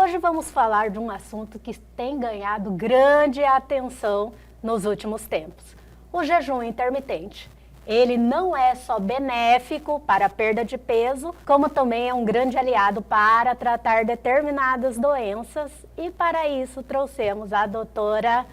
Hoje vamos falar de um assunto que tem ganhado grande atenção nos últimos tempos: o jejum intermitente. Ele não é só benéfico para a perda de peso, como também é um grande aliado para tratar determinadas doenças. E para isso trouxemos a doutora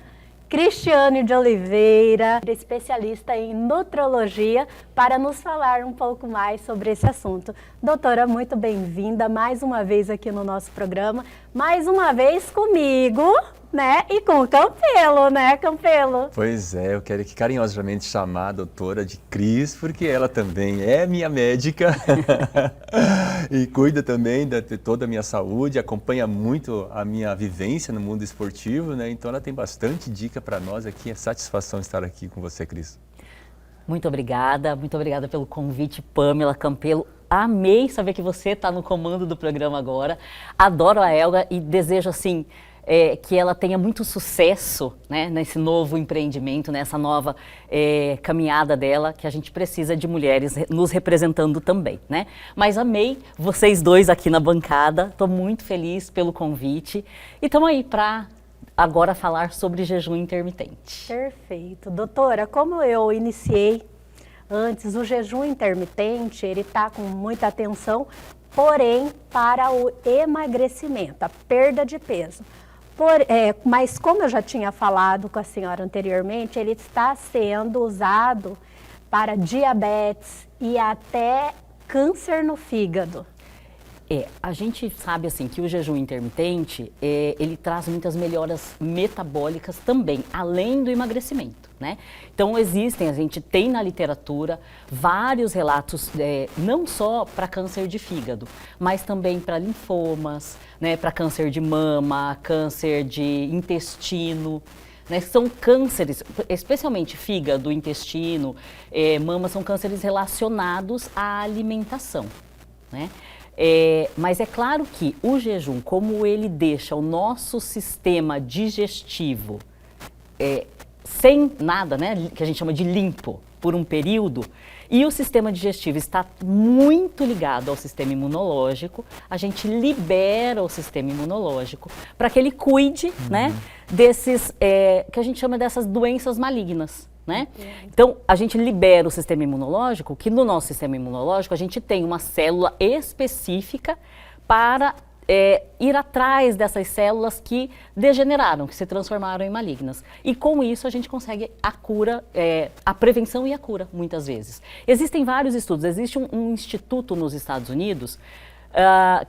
Cristiane de Oliveira, especialista em nutrologia, para nos falar um pouco mais sobre esse assunto. Doutora, muito bem-vinda mais uma vez aqui no nosso programa, mais uma vez comigo, né? E com o Campelo, né, Campelo? Pois é, eu quero aqui carinhosamente chamar a doutora de Cris, porque ela também é minha médica e cuida também de toda a minha saúde, acompanha muito a minha vivência no mundo esportivo, né? Então ela tem bastante dica para nós aqui. É satisfação estar aqui com você, Cris. Muito obrigada pelo convite, Pamela, Campelo. Amei saber que você está no comando do programa agora. Adoro a Elga e desejo assim que ela tenha muito sucesso, né, nesse novo empreendimento, nessa nova caminhada dela, que a gente precisa de mulheres nos representando também, né? Mas amei vocês dois aqui na bancada, estou muito feliz pelo convite e estamos aí para agora falar sobre jejum intermitente. Perfeito. Doutora, como eu iniciei antes, o jejum intermitente, ele está com muita atenção, porém para o emagrecimento, a perda de peso. Mas como eu já tinha falado com a senhora anteriormente, ele está sendo usado para diabetes e até câncer no fígado. A gente sabe assim que o jejum intermitente, ele traz muitas melhoras metabólicas também, além do emagrecimento, né? Então a gente tem na literatura vários relatos, não só para câncer de fígado, mas também para linfomas, né, para câncer de mama, câncer de intestino, né? São cânceres, especialmente fígado, intestino, mama, são cânceres relacionados à alimentação, né? Mas é claro que o jejum, como ele deixa o nosso sistema digestivo sem nada, né, que a gente chama de limpo, por um período, e o sistema digestivo está muito ligado ao sistema imunológico, a gente libera o sistema imunológico para que ele cuide, né, desses, que a gente chama dessas doenças malignas. Né? Então, a gente libera o sistema imunológico, que no nosso sistema imunológico a gente tem uma célula específica para ir atrás dessas células que degeneraram, que se transformaram em malignas. E com isso a gente consegue a cura, a prevenção e a cura, muitas vezes. Existem vários estudos, existe um instituto nos Estados Unidos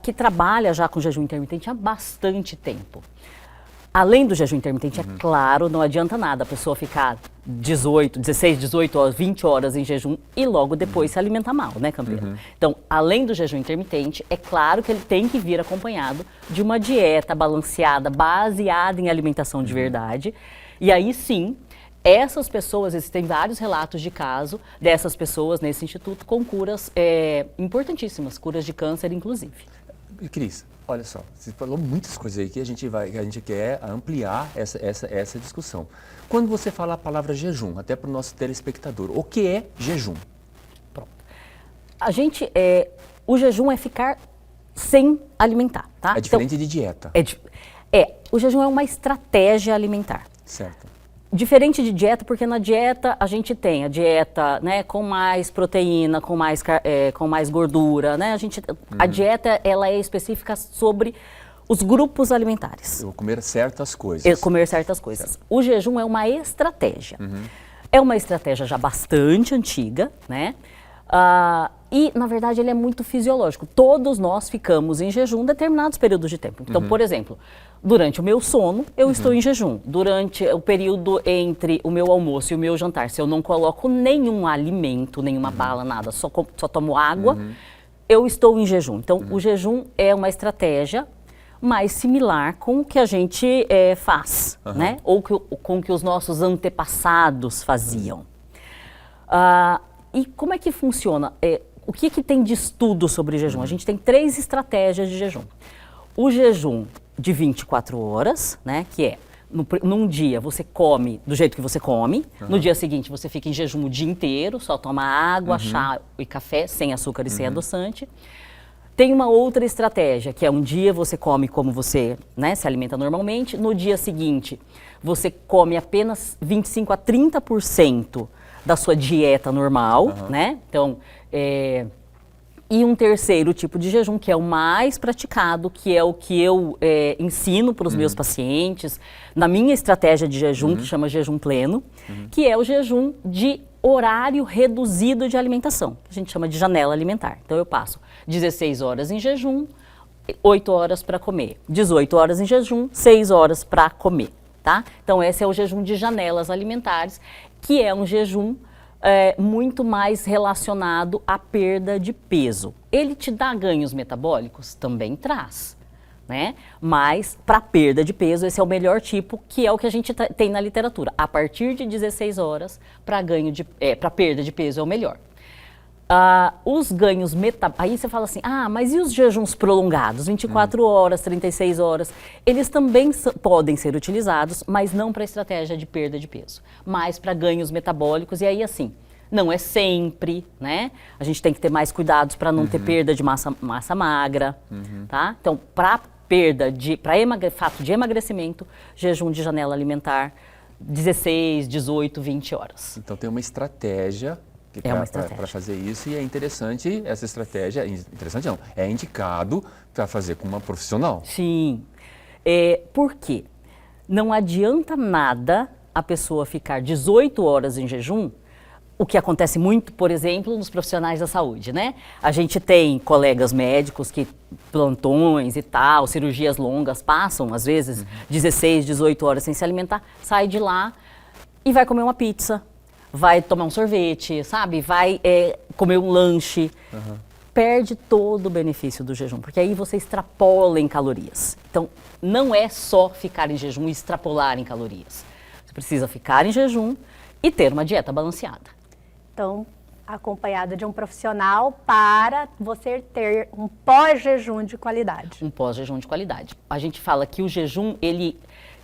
que trabalha já com jejum intermitente há bastante tempo. Além do jejum intermitente, é claro, não adianta nada a pessoa ficar 16, 18 horas, 20 horas em jejum e logo depois se alimentar mal, né, Campeiro? Então, além do jejum intermitente, é claro que ele tem que vir acompanhado de uma dieta balanceada, baseada em alimentação de verdade. E aí sim, essas pessoas, existem vários relatos de caso dessas pessoas nesse instituto com curas importantíssimas, curas de câncer inclusive. Cris, olha só, você falou muitas coisas aí que a gente quer ampliar essa discussão. Quando você fala a palavra jejum, até para o nosso telespectador, o que é jejum? Pronto. O jejum é ficar sem alimentar, tá? É diferente de dieta. O jejum é uma estratégia alimentar. Certo. Diferente de dieta, porque na dieta a gente tem a dieta, né, com mais proteína, com mais gordura, né? A dieta ela é específica sobre os grupos alimentares. Eu vou comer certas coisas. Comer certas coisas. Certo. O jejum é uma estratégia. É uma estratégia já bastante antiga, né? E, na verdade, ele é muito fisiológico. Todos nós ficamos em jejum em determinados períodos de tempo. Então, por exemplo, durante o meu sono, eu estou em jejum. Durante o período entre o meu almoço e o meu jantar, se eu não coloco nenhum alimento, nenhuma bala, nada, só tomo água, eu estou em jejum. Então, o jejum é uma estratégia mais similar com o que a gente faz, né? Ou com o que os nossos antepassados faziam. E como é que funciona? O que tem de estudo sobre jejum? A gente tem 3 estratégias de jejum. O jejum de 24 horas, né, que é, num dia você come do jeito que você come, no dia seguinte você fica em jejum o dia inteiro, só toma água, chá e café, sem açúcar e sem adoçante. Tem uma outra estratégia, que é um dia você come como você, né, se alimenta normalmente, no dia seguinte você come apenas 25 a 30% da sua dieta normal, né? Então, e um terceiro tipo de jejum, que é o mais praticado, que é o que eu ensino para os meus pacientes, na minha estratégia de jejum, que chama jejum pleno, que é o jejum de horário reduzido de alimentação, que a gente chama de janela alimentar. Então eu passo 16 horas em jejum, 8 horas para comer, 18 horas em jejum, 6 horas para comer, tá? Então esse é o jejum de janelas alimentares, que é um jejum muito mais relacionado à perda de peso. Ele te dá ganhos metabólicos? Também traz, né? Mas para perda de peso, esse é o melhor tipo, que é o que a gente tem na literatura. A partir de 16 horas, para perda de peso é o melhor. Os ganhos aí você fala assim, mas e os jejuns prolongados, 24 horas, 36 horas? Eles também podem ser utilizados, mas não para estratégia de perda de peso, mas para ganhos metabólicos. E aí, assim, não é sempre, né? A gente tem que ter mais cuidados para não ter perda de massa magra, tá? Então, para fato de emagrecimento, jejum de janela alimentar, 16, 18, 20 horas. Então tem uma estratégia para fazer isso, e é interessante essa estratégia, interessante não, é indicado para fazer com uma profissional. Sim, por quê? Não adianta nada a pessoa ficar 18 horas em jejum, o que acontece muito, por exemplo, nos profissionais da saúde, né? A gente tem colegas médicos que plantões e tal, cirurgias longas, passam às vezes 16, 18 horas sem se alimentar, sai de lá e vai comer uma pizza, vai tomar um sorvete, sabe? Vai comer um lanche. Perde todo o benefício do jejum, porque aí você extrapola em calorias. Então, não é só ficar em jejum e extrapolar em calorias. Você precisa ficar em jejum e ter uma dieta balanceada. Então, acompanhada de um profissional para você ter um pós-jejum de qualidade. Um pós-jejum de qualidade. A gente fala que o jejum,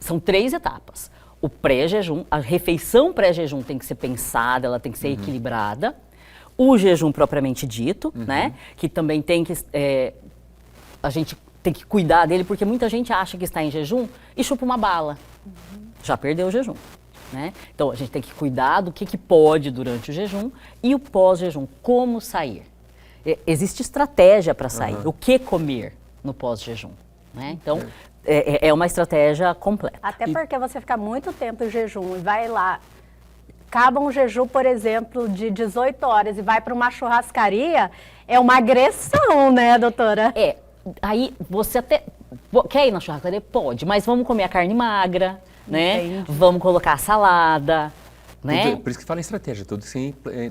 são 3 etapas. O pré-jejum, a refeição pré-jejum tem que ser pensada, ela tem que ser equilibrada. O jejum propriamente dito, né? Que também tem que... a gente tem que cuidar dele, porque muita gente acha que está em jejum e chupa uma bala. Já perdeu o jejum, né? Então, a gente tem que cuidar do que pode durante o jejum e o pós-jejum, como sair. Existe estratégia para sair, o que comer no pós-jejum, né? Então... É uma estratégia completa. Até porque você fica muito tempo em jejum e vai lá, acaba um jejum, por exemplo, de 18 horas e vai para uma churrascaria, é uma agressão, né, doutora? Aí você até quer ir na churrascaria? Pode, mas vamos comer a carne magra, né? Entendi. Vamos colocar a salada, né? Por isso que fala em estratégia, tudo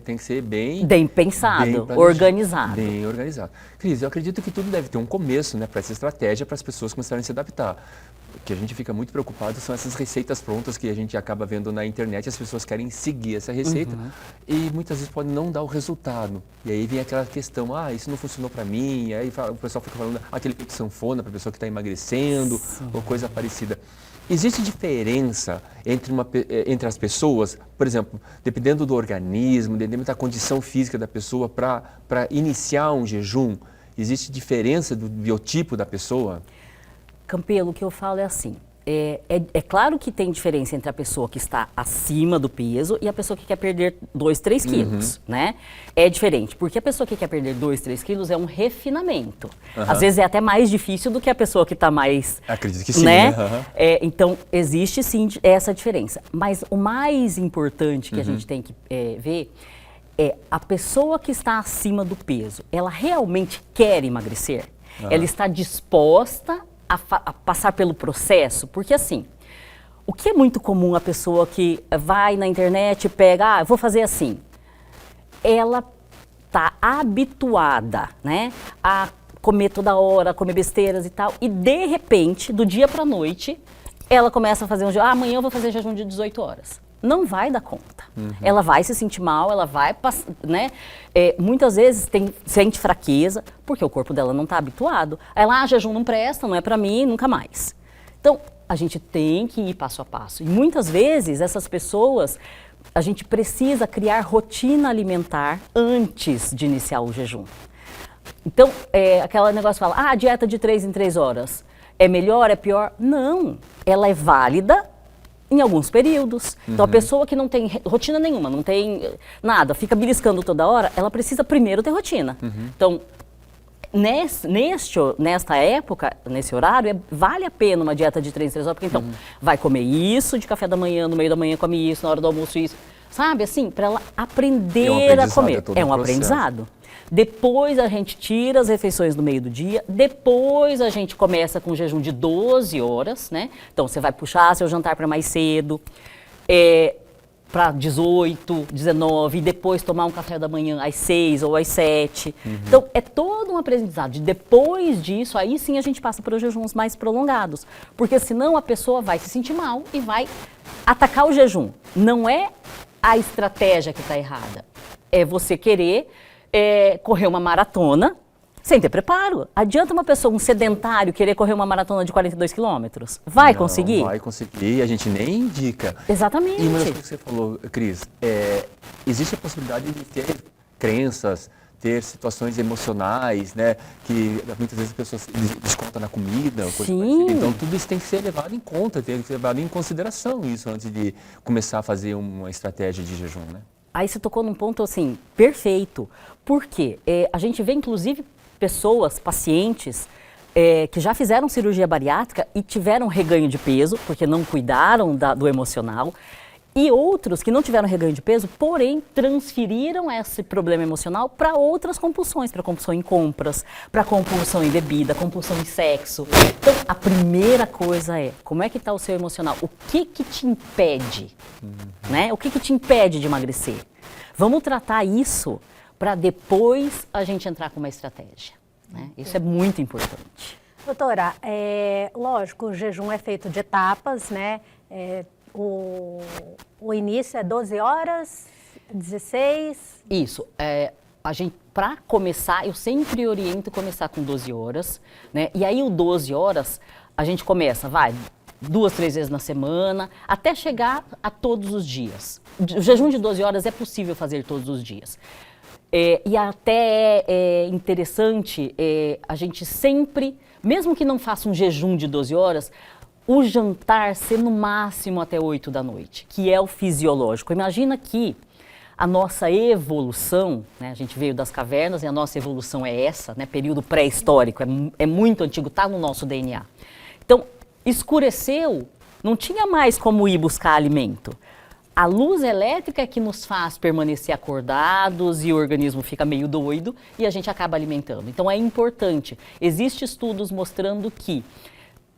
tem que ser bem pensado, organizado. Bem organizado. Cris, eu acredito que tudo deve ter um começo, né, para essa estratégia, para as pessoas começarem a se adaptar. O que a gente fica muito preocupado são essas receitas prontas que a gente acaba vendo na internet, as pessoas querem seguir essa receita e muitas vezes pode não dar o resultado. E aí vem aquela questão, isso não funcionou para mim, e aí o pessoal fica falando aquele de sanfona para a pessoa que está emagrecendo, ou coisa parecida. Existe diferença entre as pessoas, por exemplo, dependendo do organismo, dependendo da condição física da pessoa para iniciar um jejum? Existe diferença do biotipo da pessoa? Campelo, o que eu falo é assim, é claro que tem diferença entre a pessoa que está acima do peso e a pessoa que quer perder 2, 3 quilos, né? É diferente, porque a pessoa que quer perder 2, 3 quilos é um refinamento. Às vezes é até mais difícil do que a pessoa que está mais... Acredito que sim, né? Então, existe sim essa diferença. Mas o mais importante que a gente tem que ver é a pessoa que está acima do peso, ela realmente quer emagrecer? Ela está disposta a passar pelo processo? Porque assim, o que é muito comum a pessoa que vai na internet e pega, eu vou fazer assim, ela está habituada, né, a comer toda hora, comer besteiras e tal, e de repente, do dia para a noite, ela começa a fazer um jejum, amanhã eu vou fazer jejum de 18 horas. Não vai dar conta. Ela vai se sentir mal, ela vai, né? Muitas vezes sente fraqueza, porque o corpo dela não está habituado. Ela, jejum não presta, não é para mim, nunca mais. Então, a gente tem que ir passo a passo. E muitas vezes, essas pessoas, a gente precisa criar rotina alimentar antes de iniciar o jejum. Então, aquele negócio fala, a dieta de 3 em 3 horas é melhor, é pior? Não, ela é válida em alguns períodos. Então, a pessoa que não tem rotina nenhuma, não tem nada, fica beliscando toda hora, ela precisa primeiro ter rotina. Então, nesta época, nesse horário, vale a pena uma dieta de 3 em 3 horas, porque então, vai comer isso de café da manhã, no meio da manhã come isso, na hora do almoço isso, sabe, assim, para ela aprender a comer. É um aprendizado. Depois a gente tira as refeições do meio do dia, depois a gente começa com um jejum de 12 horas, né? Então você vai puxar seu jantar para mais cedo, para 18, 19, e depois tomar um café da manhã às 6 ou às 7. Então é todo um aprendizado. Depois disso, aí sim a gente passa para os jejuns mais prolongados, porque senão a pessoa vai se sentir mal e vai atacar o jejum. Não é a estratégia que está errada, é você querer correr uma maratona sem ter preparo. Adianta uma pessoa, um sedentário, querer correr uma maratona de 42 quilômetros? Vai conseguir? Vai conseguir, a gente nem indica. Exatamente. E uma das coisas que você falou, Cris, existe a possibilidade de ter crenças, ter situações emocionais, né, que muitas vezes as pessoas descontam na comida, coisa parecida. Então tudo isso tem que ser levado em conta, tem que ser levado em consideração isso antes de começar a fazer uma estratégia de jejum, né? Aí você tocou num ponto, assim, perfeito. Por quê? A gente vê, inclusive, pessoas, pacientes, que já fizeram cirurgia bariátrica e tiveram reganho de peso, porque não cuidaram do emocional, e outros que não tiveram reganho de peso, porém transferiram esse problema emocional para outras compulsões, para compulsão em compras, para compulsão em bebida, compulsão em sexo. Então, a primeira coisa é, como é que está o seu emocional? O que te impede? Né? O que te impede de emagrecer? Vamos tratar isso para depois a gente entrar com uma estratégia. Né? Isso é muito importante. Doutora, lógico, o jejum é feito de etapas, né? O início é 12 horas, 16? Isso. A gente, para começar, eu sempre oriento começar com 12 horas, né? E aí o 12 horas, a gente começa, 2, 3 vezes na semana, até chegar a todos os dias. O jejum de 12 horas é possível fazer todos os dias. E até é interessante a gente sempre, mesmo que não faça um jejum de 12 horas, o jantar ser no máximo até 8 da noite, que é o fisiológico. Imagina que a nossa evolução, né, a gente veio das cavernas e a nossa evolução é essa, né, período pré-histórico, é muito antigo, está no nosso DNA. Então, escureceu, não tinha mais como ir buscar alimento. A luz elétrica é que nos faz permanecer acordados e o organismo fica meio doido e a gente acaba alimentando. Então, é importante. Existem estudos mostrando que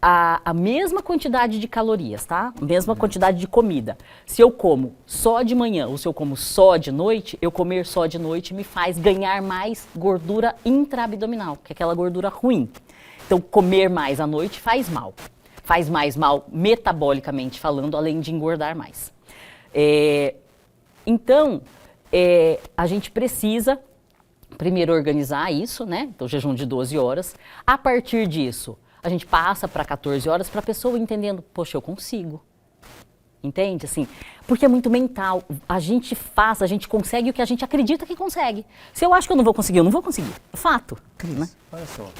a mesma quantidade de calorias, tá? A mesma quantidade de comida. Se eu como só de manhã ou se eu como só de noite, eu comer só de noite me faz ganhar mais gordura intraabdominal, que é aquela gordura ruim. Então, comer mais à noite faz mal. Faz mais mal metabolicamente falando, além de engordar mais. Então, a gente precisa primeiro organizar isso, né? Então, jejum de 12 horas. A partir disso, a gente passa para 14 horas para a pessoa entendendo, poxa, eu consigo. Entende? Assim, porque é muito mental. A gente faz, a gente consegue o que a gente acredita que consegue. Se eu acho que eu não vou conseguir, eu não vou conseguir. É fato. Cris, né? Olha só,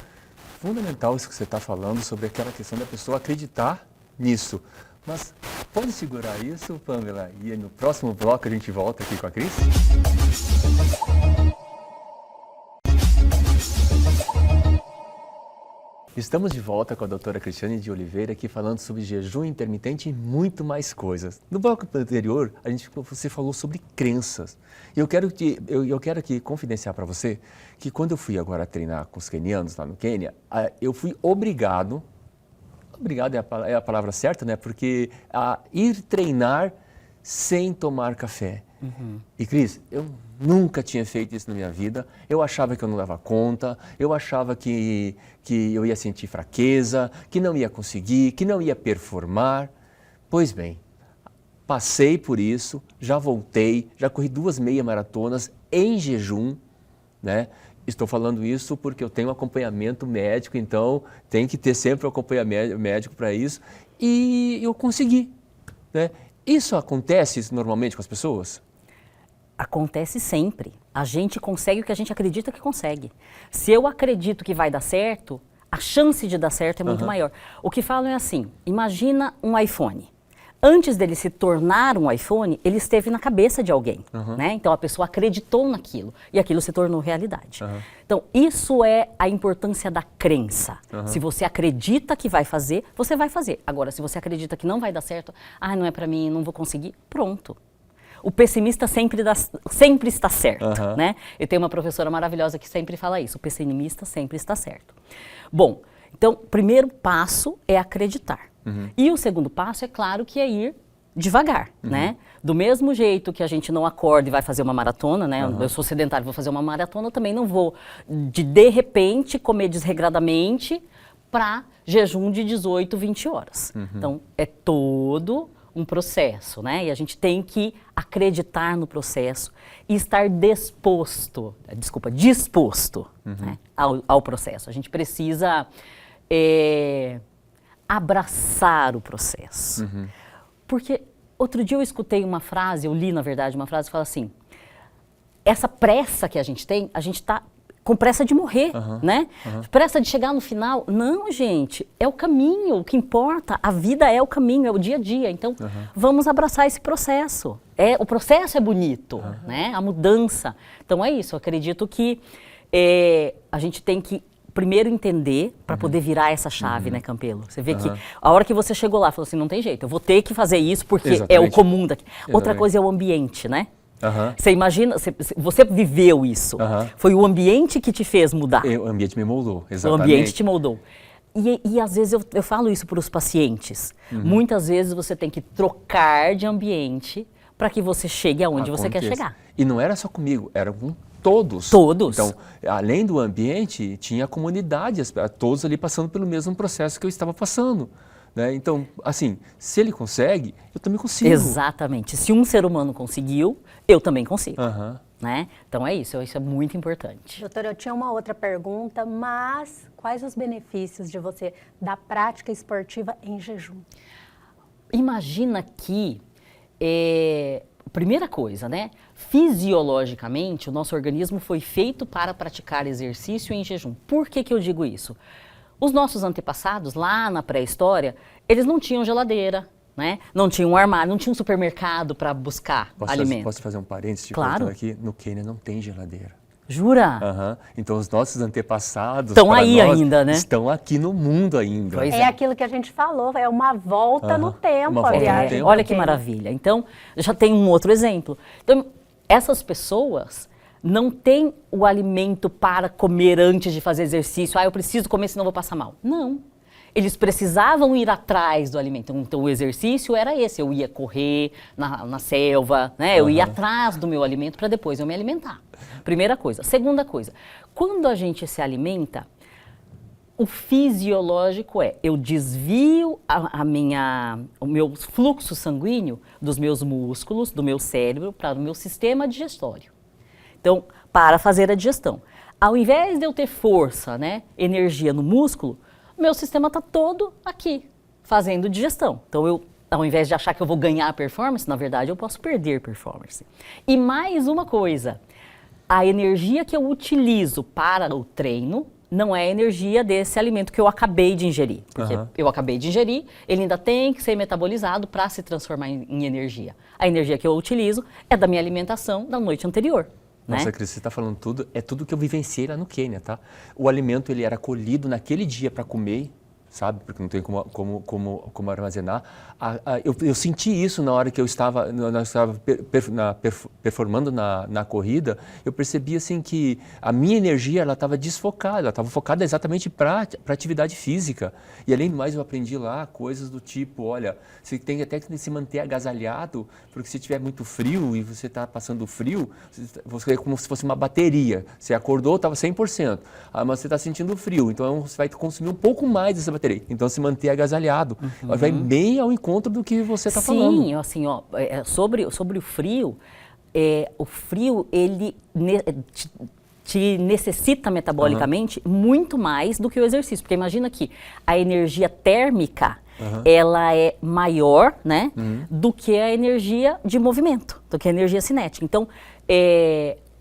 fundamental isso que você está falando sobre aquela questão da pessoa acreditar nisso. Mas pode segurar isso, Pamela? E no próximo bloco a gente volta aqui com a Cris? Estamos de volta com a doutora Cristiane de Oliveira aqui falando sobre jejum intermitente e muito mais coisas. No bloco anterior, você falou sobre crenças. E eu quero aqui confidenciar para você que quando eu fui agora treinar com os quenianos lá no Quênia, eu fui obrigado é a palavra certa, né? Porque ir treinar sem tomar café. E Cris, eu nunca tinha feito isso na minha vida. Eu achava que eu não dava conta, eu achava que eu ia sentir fraqueza, que não ia conseguir, que não ia performar. Pois bem, passei por isso, já voltei, já corri 2 meia maratonas em jejum, né? Estou falando isso porque eu tenho acompanhamento médico, então tem que ter sempre um acompanhamento médico para isso. E eu consegui, né? Isso acontece normalmente com as pessoas? Acontece sempre. A gente consegue o que a gente acredita que consegue. Se eu acredito que vai dar certo, a chance de dar certo é muito maior. O que falam é assim, imagina um iPhone. Antes dele se tornar um iPhone, ele esteve na cabeça de alguém, né? Então a pessoa acreditou naquilo e aquilo se tornou realidade. Então isso é a importância da crença. Se você acredita que vai fazer, você vai fazer. Agora, se você acredita que não vai dar certo, não é para mim, não vou conseguir, pronto. O pessimista sempre está certo, né? Eu tenho uma professora maravilhosa que sempre fala isso, o pessimista sempre está certo. Bom, então, o primeiro passo é acreditar. E o segundo passo, é claro, que é ir devagar, né? Do mesmo jeito que a gente não acorda e vai fazer uma maratona, né? Eu sou sedentário, vou fazer uma maratona, eu também não vou, de repente, comer desregradamente para jejum de 18, 20 horas. Então, é todo um processo, né? E a gente tem que acreditar no processo e estar disposto, né? ao processo. A gente precisa abraçar o processo. Porque outro dia eu escutei uma frase, eu li, na verdade, uma frase que fala assim, essa pressa que a gente está com pressa de morrer, né? Pressa de chegar no final. Não, gente, é o caminho, o que importa, a vida é o caminho, é o dia a dia. Então, vamos abraçar esse processo. O processo é bonito, né? A mudança. Então, é isso, eu acredito que a gente tem que primeiro entender para poder virar essa chave, né, Campelo? Você vê que a hora que você chegou lá, falou assim, não tem jeito, eu vou ter que fazer isso porque é o comum daqui. Outra coisa é o ambiente, né? Você imagina, você viveu isso. Foi o ambiente que te fez mudar. O ambiente me moldou, exatamente. O ambiente te moldou. E às vezes eu falo isso para os pacientes. Muitas vezes você tem que trocar de ambiente para que você chegue aonde você quer chegar. E não era só comigo, era com todos. Todos. Então, além do ambiente, tinha a comunidade, todos ali passando pelo mesmo processo que eu estava passando. Né? Então, assim, se ele consegue, eu também consigo. Exatamente. Se um ser humano conseguiu, eu também consigo. Né? Então é isso é muito importante. Doutora, eu tinha uma outra pergunta, mas quais os benefícios de você da prática esportiva em jejum? Imagina que, primeira coisa, né? Fisiologicamente, o nosso organismo foi feito para praticar exercício em jejum. Por que eu digo isso? Os nossos antepassados, lá na pré-história, eles não tinham geladeira, né? Não tinham um armário, não tinha um supermercado para buscar alimento. Posso fazer um parênteses? Claro. Aqui? No Quênia não tem geladeira. Jura? Então os nossos antepassados estão aí ainda, né? Estão aqui no mundo ainda. Pois é aquilo que a gente falou, é uma volta no tempo a viagem. Olha que maravilha. Então, já tem um outro exemplo. Então, essas pessoas não têm o alimento para comer antes de fazer exercício. Eu preciso comer, senão vou passar mal. Não. Eles precisavam ir atrás do alimento. Então, o exercício era esse. Eu ia correr na selva, né? Eu ia atrás do meu alimento para depois eu me alimentar. Primeira coisa. Segunda coisa. Quando a gente se alimenta, o fisiológico eu desvio o meu fluxo sanguíneo dos meus músculos, do meu cérebro, para o meu sistema digestório. Então, para fazer a digestão. Ao invés de eu ter força, né, energia no músculo, meu sistema está todo aqui, fazendo digestão. Então, ao invés de achar que eu vou ganhar performance, na verdade, eu posso perder performance. E mais uma coisa, a energia que eu utilizo para o treino não é a energia desse alimento que eu acabei de ingerir. Porque eu acabei de ingerir, ele ainda tem que ser metabolizado para se transformar em energia. A energia que eu utilizo é da minha alimentação da noite anterior. Nossa, né? Cris, você está falando tudo, é tudo que eu vivenciei lá no Quênia, tá? O alimento, ele era colhido naquele dia para comer, sabe? Porque não tem como armazenar. Eu senti isso na hora que eu estava performando na corrida. Eu percebi assim que a minha energia ela estava desfocada, ela estava focada exatamente para atividade física. E além do mais, eu aprendi lá coisas do tipo, olha, você tem até que se manter agasalhado, porque se tiver muito frio e você está passando frio, você é como se fosse uma bateria. Você acordou, estava 100%, mas você está sentindo frio, então você vai consumir um pouco mais dessa bateria. Então, se manter agasalhado. Vai bem ao encontro do que você está falando. Sim, assim, ó, sobre o frio, ele te necessita metabolicamente muito mais do que o exercício. Porque imagina que a energia térmica, ela é maior, né, do que a energia de movimento, do que a energia cinética. Então,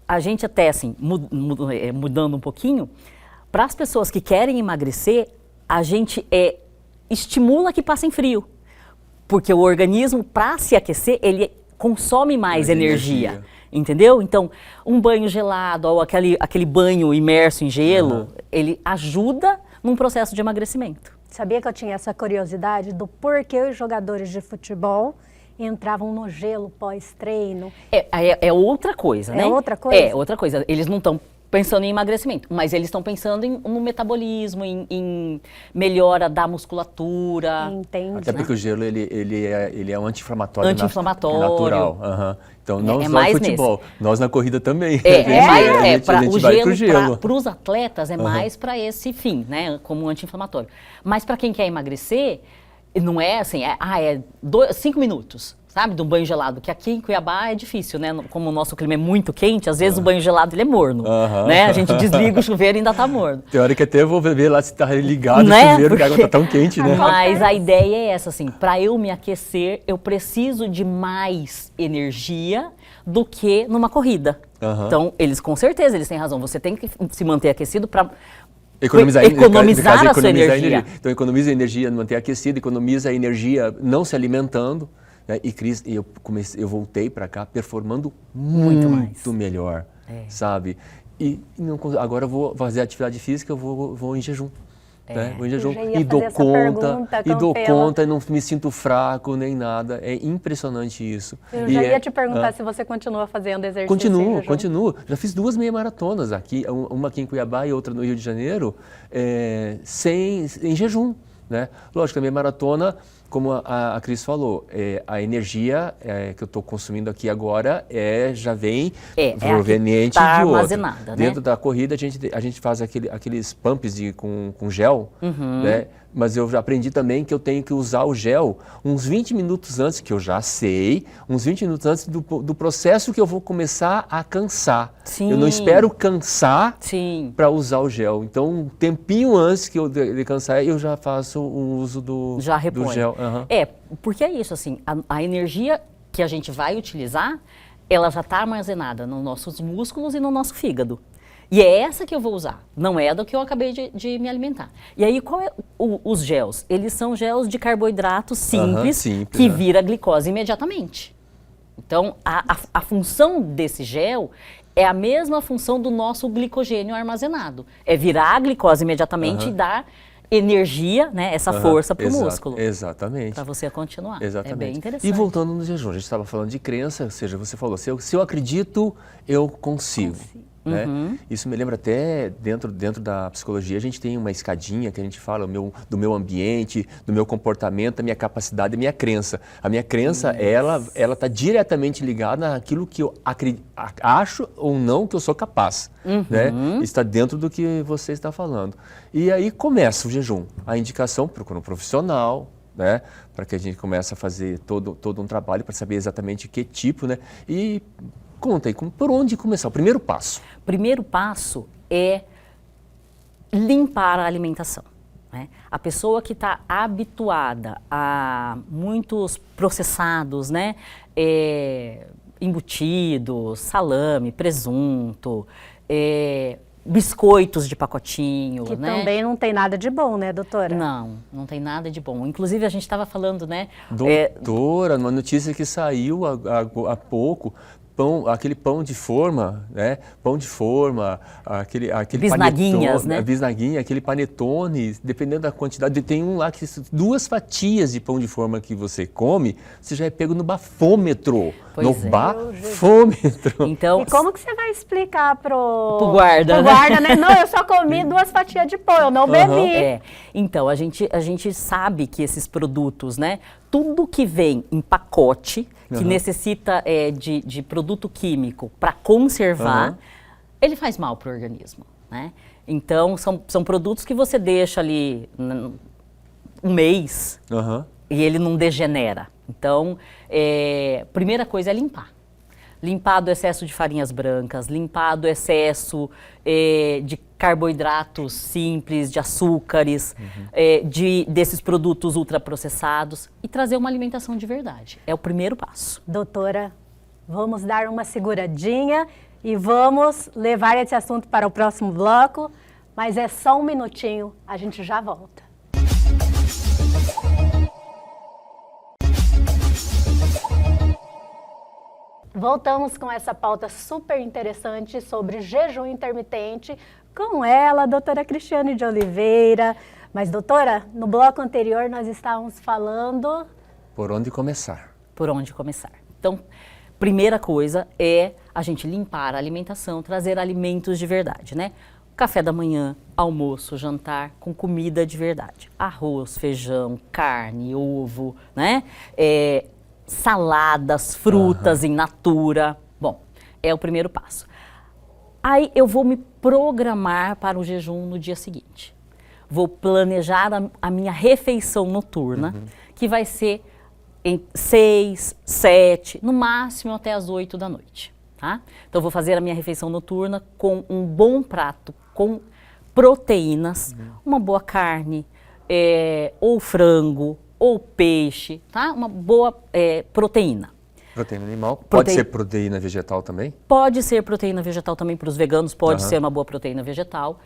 a gente até assim, mudando um pouquinho, para as pessoas que querem emagrecer, a gente estimula que passem frio. Porque o organismo, para se aquecer, ele consome mais energia. Entendeu? Então, um banho gelado ou aquele banho imerso em gelo, ele ajuda num processo de emagrecimento. Sabia que eu tinha essa curiosidade do porquê os jogadores de futebol entravam no gelo pós-treino? É outra coisa, né? É outra coisa? É outra coisa. Eles não estão pensando em emagrecimento, mas eles estão pensando no metabolismo, em melhora da musculatura. Entendi. Até porque o gelo, ele é um anti-inflamatório natural. Então, não só no futebol, nós na corrida também. A gente vai pro gelo. Para os atletas, é mais para esse fim, né? Como um anti-inflamatório. Mas para quem quer emagrecer, não é assim, 5 minutos. Sabe, de um banho gelado, que aqui em Cuiabá é difícil, né? Como o nosso clima é muito quente, às vezes o banho gelado ele é morno, né? A gente desliga o chuveiro e ainda tá morno. Tem hora que até eu vou ver lá se tá ligado né? o chuveiro, porque a água tá tão quente, né? Mas a ideia é essa, assim, para eu me aquecer, eu preciso de mais energia do que numa corrida. Então, com certeza, eles têm razão. Você tem que se manter aquecido para economizar a sua energia. Então, economiza a energia, manter aquecido, economiza a energia não se alimentando. E Cris, eu voltei para cá performando muito melhor, sabe? E agora eu vou fazer atividade física, eu vou em jejum. Né? Vou em jejum e dou conta, e não me sinto fraco nem nada. É impressionante isso. Eu já ia te perguntar se você continua fazendo exercício. Continuo. Já fiz 2 meia maratonas aqui, uma aqui em Cuiabá e outra no Rio de Janeiro, em jejum. Né? Lógico, a meia maratona, como a Cris falou, a energia que eu estou consumindo aqui agora já vem proveniente de outro. Né? Dentro da corrida a gente faz aqueles pumps com gel, né? Mas eu já aprendi também que eu tenho que usar o gel uns 20 minutos antes, que eu já sei, uns 20 minutos antes do processo que eu vou começar a cansar. Sim. Eu não espero cansar para usar o gel. Então, um tempinho antes que eu de cansar, eu já faço o uso do gel. Porque é isso, assim, a energia que a gente vai utilizar, ela já está armazenada nos nossos músculos e no nosso fígado. E é essa que eu vou usar, não é do que eu acabei de me alimentar. E aí, qual é os gels? Eles são gels de carboidrato simples que vira glicose imediatamente. Então, a função desse gel é a mesma função do nosso glicogênio armazenado. É virar a glicose imediatamente e dar energia, né, essa força para o músculo. Exatamente. Para você continuar. Exatamente. É bem interessante. E voltando no jejum, a gente estava falando de crença, ou seja, você falou, se eu acredito, eu consigo. Né? Isso me lembra até, dentro da psicologia, a gente tem uma escadinha que a gente fala do meu ambiente, do meu comportamento, da minha capacidade, da minha crença. A minha crença, ela está diretamente ligada àquilo que eu acho ou não que eu sou capaz. Né? Está dentro do que você está falando. E aí começa o jejum. A indicação, procura um profissional, né? Para que a gente comece a fazer todo um trabalho para saber exatamente que tipo, né? E conta aí, por onde começar? O primeiro passo. O primeiro passo é limpar a alimentação. Né? A pessoa que está habituada a muitos processados, né? Embutidos, salame, presunto, biscoitos de pacotinho. Que né? também não tem nada de bom, né, doutora? Não tem nada de bom. Inclusive, a gente estava falando, né? Doutora, uma notícia que saiu há pouco, aquele pão de forma, né? Pão de forma, aquele bisnaguinhas, panetone, né? Bisnaguinha, aquele panetone, dependendo da quantidade, tem um lá que 2 fatias de pão de forma que você come, você já é pego no bafômetro. Bafômetro. Então, e como que você vai explicar pro guarda, né? Não, eu só comi 2 fatias de pão, eu não bebi. Então, a gente sabe que esses produtos, né? Tudo que vem em pacote, que necessita de produto químico para conservar, ele faz mal para o organismo, né? Então, são produtos que você deixa ali um mês e ele não degenera. Então, primeira coisa é limpar. Limpar do excesso de farinhas brancas, limpar do excesso de carboidratos simples, de açúcares, desses produtos ultraprocessados e trazer uma alimentação de verdade. É o primeiro passo. Doutora, Vamos dar uma seguradinha e vamos levar esse assunto para o próximo bloco, mas é só um minutinho, a gente já volta. Voltamos com essa pauta super interessante sobre jejum intermitente com ela, a doutora Cristiane de Oliveira. Mas, doutora, no bloco anterior nós estávamos falando... Por onde começar? Por onde começar. Então, primeira coisa é a gente limpar a alimentação, trazer alimentos de verdade, né? Café da manhã, almoço, jantar com comida de verdade. Arroz, feijão, carne, ovo, né? Saladas, frutas in natura. Bom, é o primeiro passo. Aí eu vou me programar para o jejum no dia seguinte. Vou planejar a minha refeição noturna, que vai ser em 6, 7, no máximo até as 8 da noite. Tá? Então, vou fazer a minha refeição noturna com um bom prato, com proteínas, uma boa carne, ou frango, ou peixe, tá? Uma boa proteína. Proteína animal? Pode ser proteína vegetal também? Pode ser proteína vegetal também para os veganos, pode ser uma boa proteína vegetal.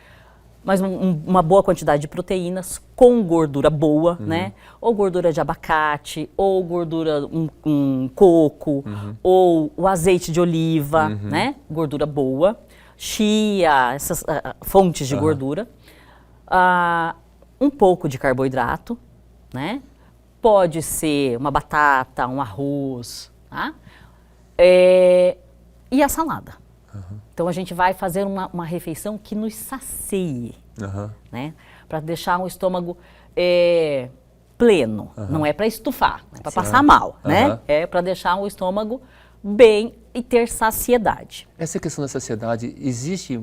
Mas uma boa quantidade de proteínas com gordura boa, né? Ou gordura de abacate, ou gordura coco, ou o azeite de oliva, né? Gordura boa. Chia, essas fontes de gordura. Um pouco de carboidrato, né? Pode ser uma batata, um arroz, tá? E a salada. Então a gente vai fazer uma refeição que nos sacie, né? Para deixar o estômago pleno. Não é para estufar, não é para passar mal, né? É para deixar o estômago bem e ter saciedade. Essa questão da saciedade, existe,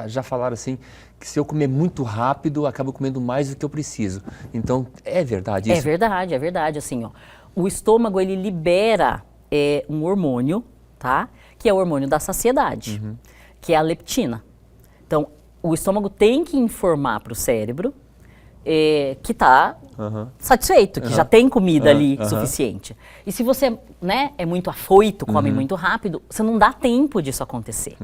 já falaram assim, que se eu comer muito rápido, eu acabo comendo mais do que eu preciso. Então, é verdade isso? É verdade, assim, ó. O estômago, ele libera um hormônio, tá? Que é o hormônio da saciedade, que é a leptina. Então, o estômago tem que informar para o cérebro que está satisfeito, que já tem comida ali suficiente. E se você, né, é muito afoito, come muito rápido, você não dá tempo disso acontecer.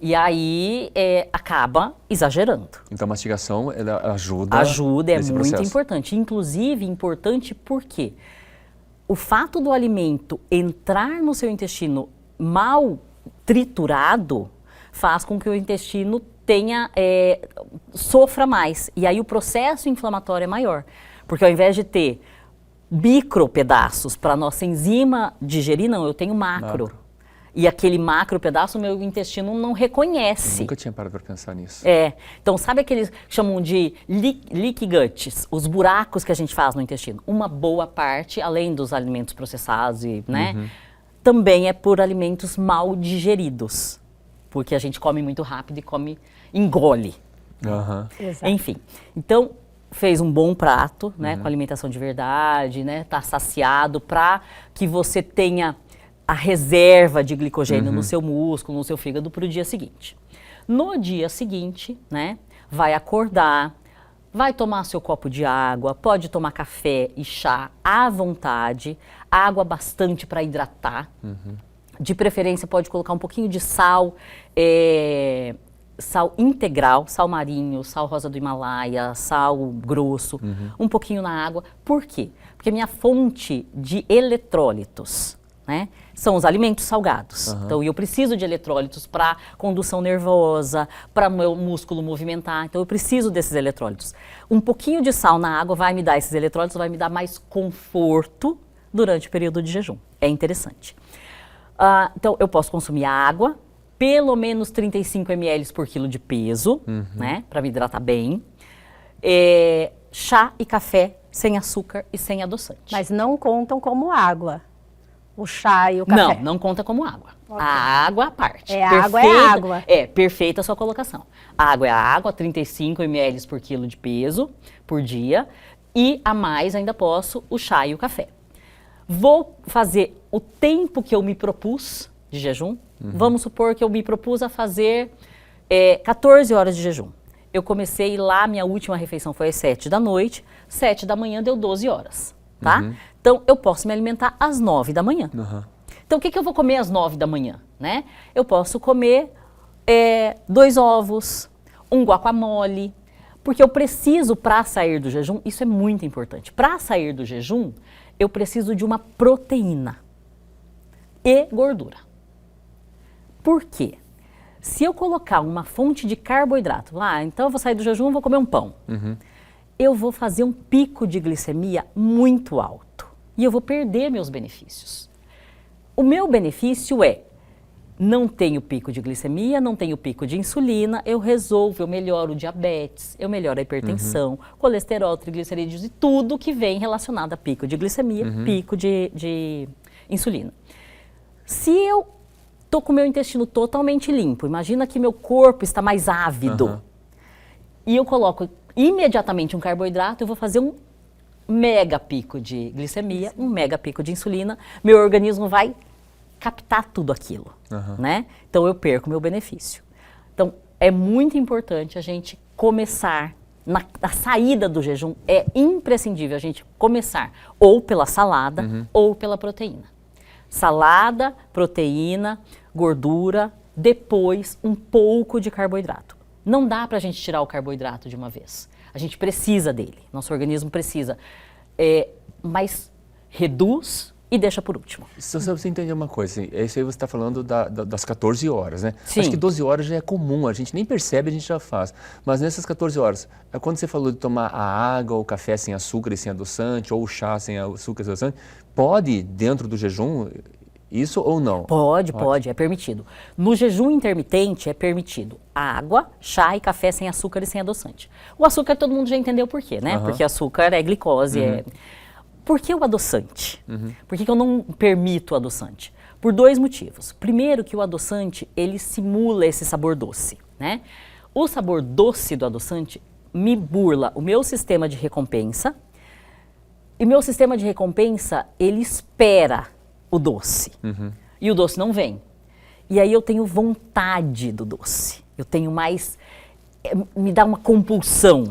E aí acaba exagerando. Então a mastigação ela ajuda. Ajuda, é muito processo. importante. Inclusive, importante porque o fato do alimento entrar no seu intestino mal triturado faz com que o intestino sofra mais. E aí o processo inflamatório é maior. Porque ao invés de ter micro pedaços para a nossa enzima digerir, não, eu tenho macro. E aquele macro pedaço o meu intestino não reconhece. Eu nunca tinha parado para pensar nisso. Então sabe aqueles que chamam de leaky guts, os buracos que a gente faz no intestino? Uma boa parte, além dos alimentos processados, né, também é por alimentos mal digeridos. Porque a gente come muito rápido e engole. Enfim, então fez um bom prato, né, com alimentação de verdade, né, tá saciado para que você tenha a reserva de glicogênio no seu músculo, no seu fígado para o dia seguinte. No dia seguinte, né, vai acordar, vai tomar seu copo de água, pode tomar café e chá à vontade, água bastante para hidratar. De preferência pode colocar um pouquinho de sal, sal integral, sal marinho, sal rosa do Himalaia, sal grosso, um pouquinho na água. Por quê? Porque minha fonte de eletrólitos, né, são os alimentos salgados. Então, eu preciso de eletrólitos para condução nervosa, para o meu músculo movimentar. Então, eu preciso desses eletrólitos. Um pouquinho de sal na água vai me dar esses eletrólitos, vai me dar mais conforto durante o período de jejum. É interessante. Então, eu posso consumir água, pelo menos 35 ml por quilo de peso, né, para me hidratar bem. Chá e café sem açúcar e sem adoçante. Mas não contam como água. O chá e o café. Não conta como água. A água à parte. Água é água. Perfeita a sua colocação. A água é a água, 35 ml por quilo de peso por dia. E a mais ainda posso o chá e o café. Vou fazer o tempo que eu me propus de jejum. Vamos supor que eu me propus a fazer 14 horas de jejum. Eu comecei lá, minha última refeição foi às 7 da noite. 7 da manhã deu 12 horas. Tá? Então, eu posso me alimentar às 9 da manhã. Então, o que eu vou comer às 9 da manhã, né? Eu posso comer 2 ovos, um guacamole, porque eu preciso, para sair do jejum, isso é muito importante, para sair do jejum, eu preciso de uma proteína e gordura. Por quê? Se eu colocar uma fonte de carboidrato, então eu vou sair do jejum e vou comer um pão, eu vou fazer um pico de glicemia muito alto e eu vou perder meus benefícios. O meu benefício é, não tenho pico de glicemia, não tenho pico de insulina, eu resolvo, eu melhoro o diabetes, eu melhoro a hipertensão, colesterol, triglicerídeos e tudo que vem relacionado a pico de glicemia, pico de insulina. Se eu tô com o meu intestino totalmente limpo, imagina que meu corpo está mais ávido, e eu coloco imediatamente um carboidrato, eu vou fazer um mega pico de glicemia, um mega pico de insulina, meu organismo vai captar tudo aquilo, né? Então eu perco meu benefício. Então é muito importante a gente começar, na saída do jejum, é imprescindível a gente começar ou pela salada ou pela proteína. Salada, proteína, gordura, depois um pouco de carboidrato. Não dá pra gente tirar o carboidrato de uma vez. A gente precisa dele, nosso organismo precisa, mas reduz e deixa por último. Só você entender uma coisa, isso aí você está falando das 14 horas, né? Sim. Acho que 12 horas já é comum, a gente nem percebe, a gente já faz. Mas nessas 14 horas, quando você falou de tomar a água, ou café sem açúcar e sem adoçante, ou o chá sem açúcar e sem adoçante, pode, dentro do jejum, isso ou não? Pode, é permitido. No jejum intermitente é permitido água, chá e café sem açúcar e sem adoçante. O açúcar todo mundo já entendeu por quê, né? Porque açúcar é glicose, Por que o adoçante? Por que eu não permito o adoçante? Por 2 motivos. Primeiro, que o adoçante, ele simula esse sabor doce, né? O sabor doce do adoçante me burla o meu sistema de recompensa, e meu sistema de recompensa, ele espera o doce, e o doce não vem. E aí eu tenho vontade do doce, eu tenho mais, me dá uma compulsão,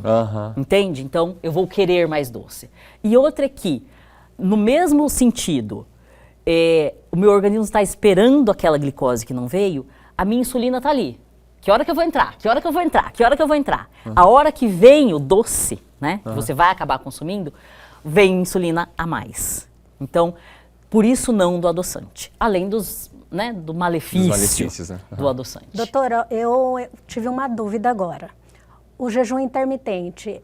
entende? Então eu vou querer mais doce. E outra é que, no mesmo sentido, o meu organismo está esperando aquela glicose que não veio, a minha insulina está ali. Que hora que eu vou entrar? Que hora que eu vou entrar? Que hora que eu vou entrar? A hora que vem o doce, né, que você vai acabar consumindo, vem insulina a mais. Então, por isso não do adoçante. Além dos, né, do malefício né? do adoçante. Doutora, eu tive uma dúvida agora. O jejum intermitente,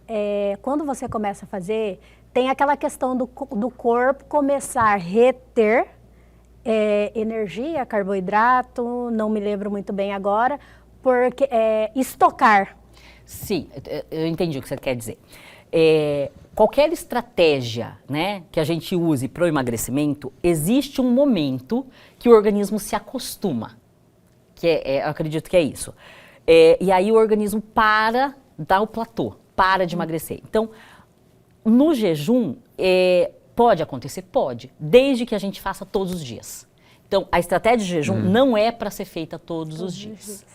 quando você começa a fazer, tem aquela questão do corpo começar a reter energia, carboidrato, não me lembro muito bem agora, porque estocar. Sim, eu entendi o que você quer dizer. Qualquer estratégia, né, que a gente use para o emagrecimento, existe um momento que o organismo se acostuma, que eu acredito que é isso. E aí o organismo dá o platô, para de emagrecer. Então, no jejum, pode acontecer? Pode, desde que a gente faça todos os dias. Então, a estratégia de jejum não é para ser feita todos os dias.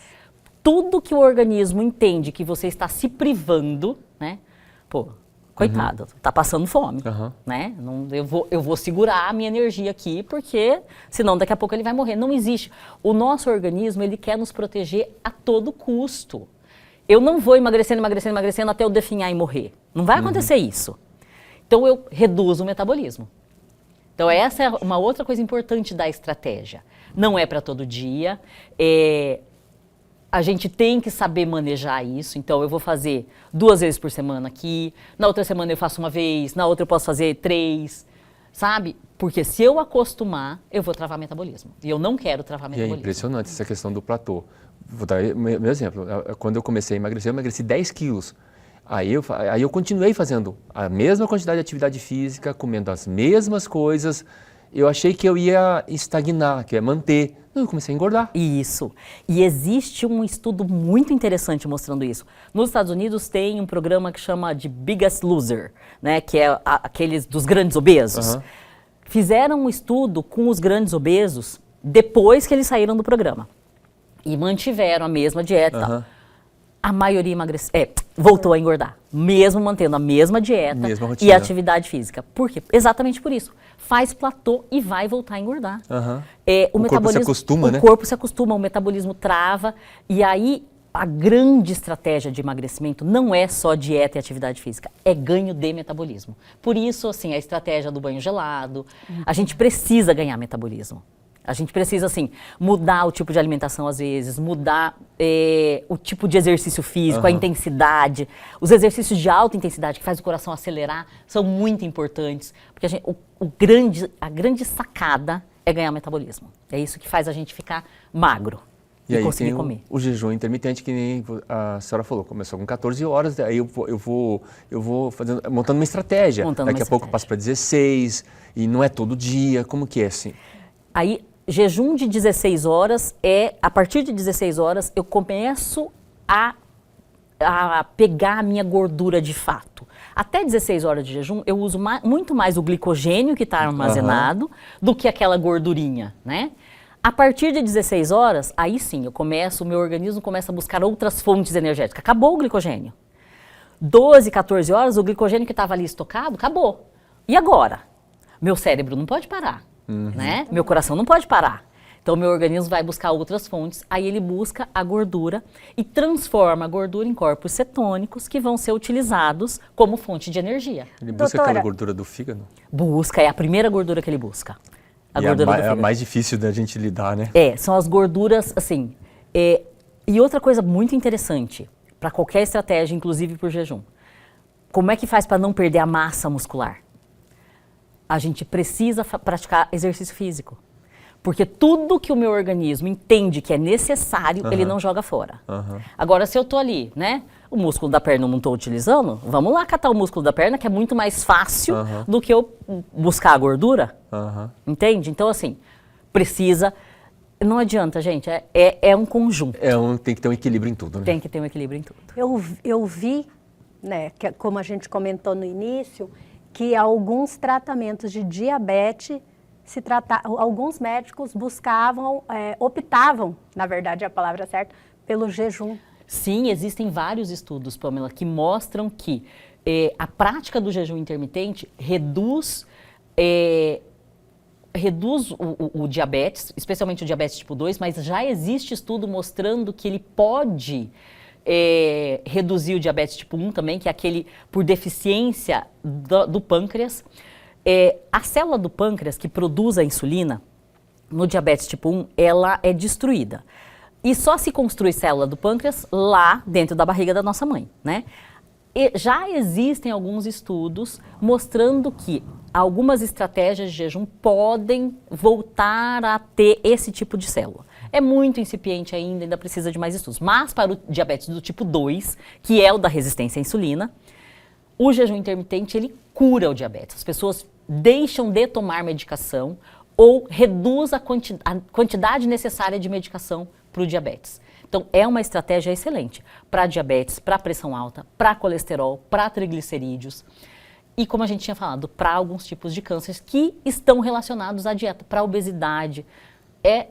Tudo que o organismo entende que você está se privando, né, coitado, tá passando fome, né? Eu vou segurar a minha energia aqui, porque senão daqui a pouco ele vai morrer. Não existe. O nosso organismo, ele quer nos proteger a todo custo. Eu não vou emagrecendo até eu definhar e morrer. Não vai acontecer isso. Então eu reduzo o metabolismo. Então essa é uma outra coisa importante da estratégia. Não é para todo dia. A gente tem que saber manejar isso, então eu vou fazer 2 vezes por semana aqui, na outra semana eu faço 1 vez, na outra eu posso fazer 3, sabe? Porque se eu acostumar, eu vou travar metabolismo. E eu não quero travar metabolismo. É impressionante essa questão do platô. Vou dar meu exemplo. Quando eu comecei a emagrecer, eu emagreci 10 quilos. Aí eu continuei fazendo a mesma quantidade de atividade física, comendo as mesmas coisas. Eu achei que eu ia estagnar, que ia manter. Eu comecei a engordar. Isso. E existe um estudo muito interessante mostrando isso. Nos Estados Unidos tem um programa que chama de Biggest Loser, né, que é aqueles dos grandes obesos. Fizeram um estudo com os grandes obesos depois que eles saíram do programa. E mantiveram a mesma dieta. A maioria emagreceu. voltou a engordar, mesmo mantendo a mesma dieta Mesma e rotina. atividade física. Por quê? Exatamente por isso. Faz platô e vai voltar a engordar. Aham. O corpo se acostuma, né? O corpo se acostuma, o metabolismo trava. E aí, a grande estratégia de emagrecimento não é só dieta e atividade física, é ganho de metabolismo. Por isso, assim, a estratégia do banho gelado, a gente precisa ganhar metabolismo. A gente precisa, assim, mudar o tipo de alimentação às vezes, mudar o tipo de exercício físico, a intensidade. Os exercícios de alta intensidade que faz o coração acelerar são muito importantes, porque a grande sacada é ganhar metabolismo. É isso que faz a gente ficar magro E aí conseguir tem comer. o jejum intermitente, que nem a senhora falou, começou com 14 horas, aí eu vou montando uma estratégia. Daqui a pouco eu passo para 16, e não é todo dia, como que é assim? Aí, jejum de 16 horas a partir de 16 horas, eu começo a pegar a minha gordura de fato. Até 16 horas de jejum, eu uso muito mais o glicogênio que está armazenado do que aquela gordurinha, né? A partir de 16 horas, aí sim, o meu organismo começa a buscar outras fontes energéticas. Acabou o glicogênio. 12, 14 horas, o glicogênio que estava ali estocado, acabou. E agora? Meu cérebro não pode parar, né? Meu coração não pode parar. Então, meu organismo vai buscar outras fontes, aí ele busca a gordura e transforma a gordura em corpos cetônicos que vão ser utilizados como fonte de energia. Ele busca aquela gordura do fígado? Busca, é a primeira gordura que ele busca. A E gordura do é a fígado. mais difícil da gente lidar, né? São as gorduras, assim. E outra coisa muito interessante, para qualquer estratégia, inclusive por jejum. Como é que faz para não perder a massa muscular? A gente precisa praticar exercício físico. Porque tudo que o meu organismo entende que é necessário, ele não joga fora. Agora, se eu tô ali, né? O músculo da perna eu não estou utilizando, vamos lá catar o músculo da perna, que é muito mais fácil do que eu buscar a gordura. Entende? Então, assim, precisa... Não adianta, gente, é um conjunto. Tem que ter um equilíbrio em tudo, né? Tem que ter um equilíbrio em tudo. Eu vi, né, que, como a gente comentou no início, que alguns tratamentos de diabetes, alguns médicos optavam, na verdade é a palavra certa, pelo jejum. Sim, existem vários estudos, Pamela, que mostram que a prática do jejum intermitente reduz o diabetes, especialmente o diabetes tipo 2, mas já existe estudo mostrando que ele pode reduzir o diabetes tipo 1 também, que é aquele por deficiência do pâncreas. A célula do pâncreas que produz a insulina, no diabetes tipo 1, ela é destruída. E só se constrói célula do pâncreas lá dentro da barriga da nossa mãe, né? E já existem alguns estudos mostrando que algumas estratégias de jejum podem voltar a ter esse tipo de célula. É muito incipiente ainda precisa de mais estudos. Mas para o diabetes do tipo 2, que é o da resistência à insulina, o jejum intermitente, ele cura o diabetes. As pessoas deixam de tomar medicação ou reduz a quantidade necessária de medicação para o diabetes. Então, é uma estratégia excelente para diabetes, para pressão alta, para colesterol, para triglicerídeos. E, como a gente tinha falado, para alguns tipos de cânceres que estão relacionados à dieta, para obesidade. É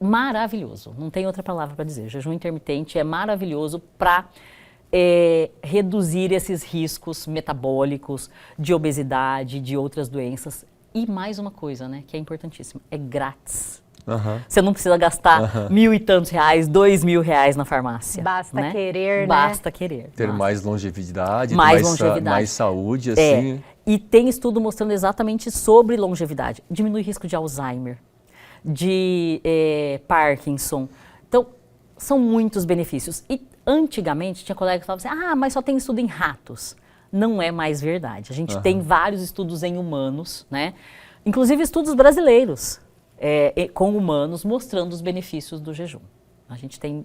maravilhoso, não tem outra palavra para dizer. O jejum intermitente é maravilhoso para reduzir esses riscos metabólicos de obesidade, de outras doenças. E mais uma coisa, né, que é importantíssima, é grátis. Você não precisa gastar R$1.000 e tantos, R$2.000 na farmácia. Basta né? querer, Basta querer. Ter mais longevidade, mais saúde, assim. E tem estudo mostrando exatamente sobre longevidade. Diminui o risco de Alzheimer, de Parkinson. Então, são muitos benefícios. E antigamente tinha colegas que falavam assim, mas só tem estudo em ratos. Não é mais verdade. A gente tem vários estudos em humanos, né? Inclusive estudos brasileiros com humanos mostrando os benefícios do jejum. A gente tem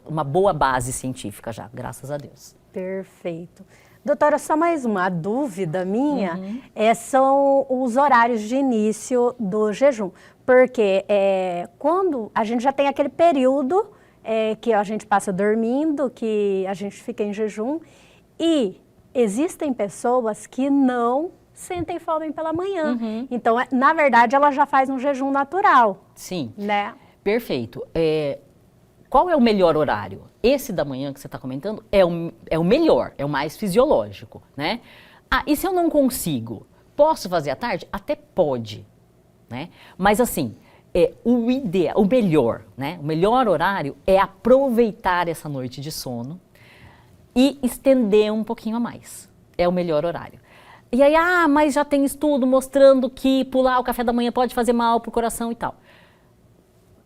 uma boa base científica já, graças a Deus. Perfeito. Doutora, só mais uma dúvida minha, são os horários de início do jejum. Porque quando a gente já tem aquele período que a gente passa dormindo, que a gente fica em jejum, e existem pessoas que não sentem fome pela manhã. Então, na verdade, ela já faz um jejum natural. Sim, né? Perfeito. qual é o melhor horário? Esse da manhã que você está comentando é o melhor, é o mais fisiológico, né? Ah, e se eu não consigo? Posso fazer à tarde? Até pode, né? Mas assim, o ideal, o melhor, né? O melhor horário é aproveitar essa noite de sono e estender um pouquinho a mais. É o melhor horário. E aí, mas já tem estudo mostrando que pular o café da manhã pode fazer mal para o coração e tal.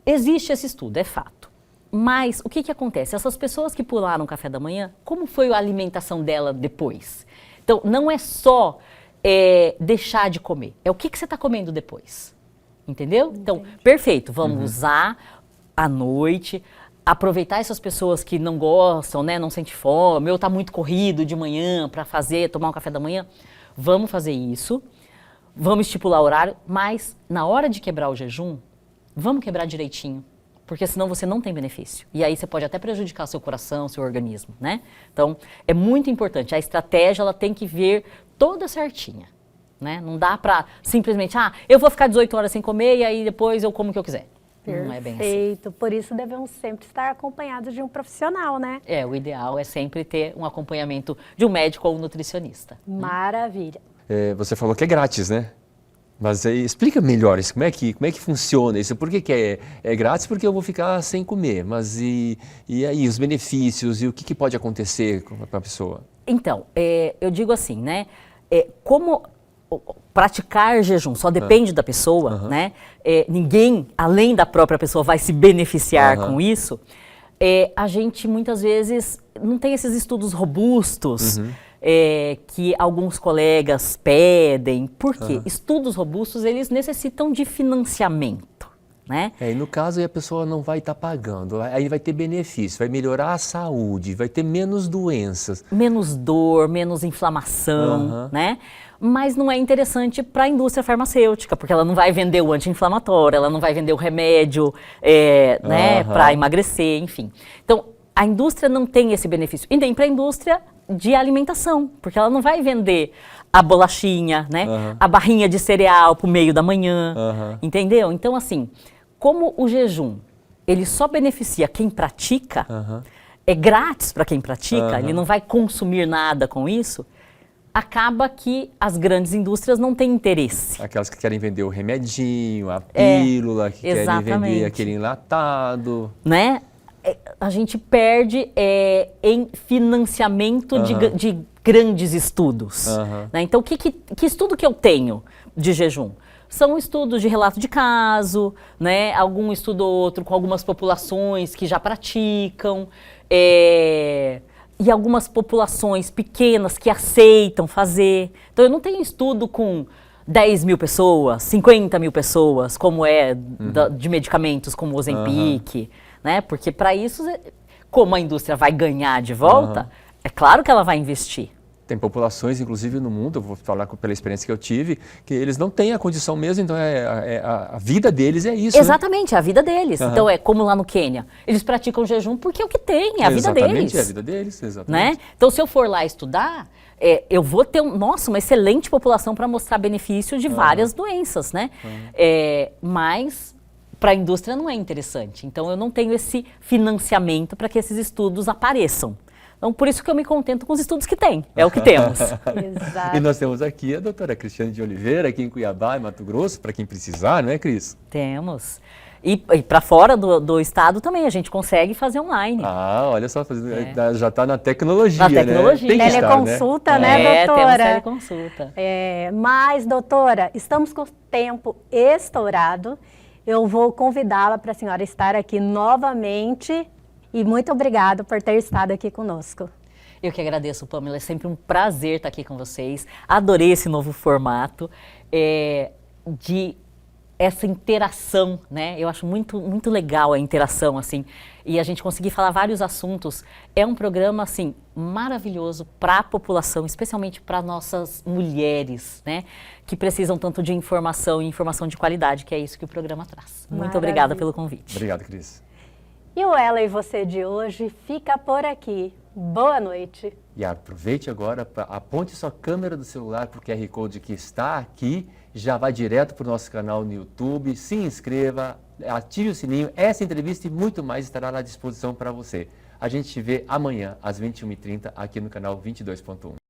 Existe esse estudo, é fato. Mas o que acontece? Essas pessoas que pularam o café da manhã, como foi a alimentação dela depois? Então, não é só deixar de comer, é o que você está comendo depois. Entendeu? Entendi. Então, perfeito, vamos usar à noite, aproveitar essas pessoas que não gostam, né, não sentem fome, ou está muito corrido de manhã para tomar um café da manhã. Vamos fazer isso, vamos estipular o horário, mas na hora de quebrar o jejum, vamos quebrar direitinho, porque senão você não tem benefício. E aí você pode até prejudicar seu coração, seu organismo, né? Então, é muito importante. A estratégia, ela tem que vir toda certinha, né? Não dá pra simplesmente, eu vou ficar 18 horas sem comer e aí depois eu como o que eu quiser. Perfeito. Não é bem assim. Por isso devemos sempre estar acompanhados de um profissional, né? O ideal é sempre ter um acompanhamento de um médico ou um nutricionista. Maravilha. Você falou que é grátis, né? Mas explica melhor isso, como é que funciona isso? Por que é grátis? Porque eu vou ficar sem comer, mas e aí os benefícios e o que pode acontecer com a pessoa? Então, eu digo assim, né? Como praticar jejum só depende da pessoa, né? Ninguém, além da própria pessoa, vai se beneficiar com isso. A gente muitas vezes não tem esses estudos robustos. Que alguns colegas pedem. Por quê? Estudos robustos, eles necessitam de financiamento, né? E no caso, a pessoa não vai estar pagando, aí vai ter benefício, vai melhorar a saúde, vai ter menos doenças. Menos dor, menos inflamação, né? Mas não é interessante para a indústria farmacêutica, porque ela não vai vender o anti-inflamatório, ela não vai vender o remédio, né, para emagrecer, enfim. Então, a indústria não tem esse benefício, e nem para a indústria de alimentação, porque ela não vai vender a bolachinha, né, a barrinha de cereal pro meio da manhã, entendeu? Então, assim, como o jejum, ele só beneficia quem pratica, é grátis para quem pratica, ele não vai consumir nada com isso, acaba que as grandes indústrias não têm interesse. Aquelas que querem vender o remedinho, a pílula, que querem vender aquele enlatado. Né? A gente perde em financiamento de grandes estudos. Né? Então, que estudo que eu tenho de jejum? São estudos de relato de caso, né? Algum estudo ou outro com algumas populações que já praticam, e algumas populações pequenas que aceitam fazer. Então, eu não tenho estudo com 10 mil pessoas, 50 mil pessoas, como de medicamentos como o Ozempic, né? Porque para isso, como a indústria vai ganhar de volta, é claro que ela vai investir. Tem populações, inclusive no mundo, eu vou falar pela experiência que eu tive, que eles não têm a condição mesmo, então a vida deles é isso. Exatamente, né? A vida deles. Então é como lá no Quênia, eles praticam jejum porque é o que tem, é a vida deles. Exatamente, é a vida deles, exatamente. Né? Então se eu for lá estudar, eu vou ter uma excelente população para mostrar benefício de várias doenças, né? Mas para a indústria não é interessante, então eu não tenho esse financiamento para que esses estudos apareçam. Então, por isso que eu me contento com os estudos que tem, é o que temos. Exato. E nós temos aqui a doutora Cristiane de Oliveira, aqui em Cuiabá, em Mato Grosso, para quem precisar, não é, Cris? Temos. E para fora do estado também, a gente consegue fazer online. Olha só, já está na tecnologia, né? Tem que teleconsulta, né, doutora? Temos teleconsulta. Mas, doutora, estamos com o tempo estourado. Eu vou convidá-la para a senhora estar aqui novamente. E muito obrigada por ter estado aqui conosco. Eu que agradeço, Pamela. É sempre um prazer estar aqui com vocês. Adorei esse novo formato de essa interação, né? Eu acho muito, muito legal a interação, assim. E a gente conseguir falar vários assuntos. É um programa, assim, maravilhoso para a população, especialmente para nossas mulheres, né? Que precisam tanto de informação e informação de qualidade, que é isso que o programa traz. Muito obrigada pelo convite. Obrigado, Cris. E o Ela e Você de hoje fica por aqui. Boa noite. E aproveite agora, aponte sua câmera do celular para o QR Code que está aqui, já vai direto para o nosso canal no YouTube, se inscreva, ative o sininho, essa entrevista e muito mais estará à disposição para você. A gente se vê amanhã às 21h30 aqui no canal 22.1.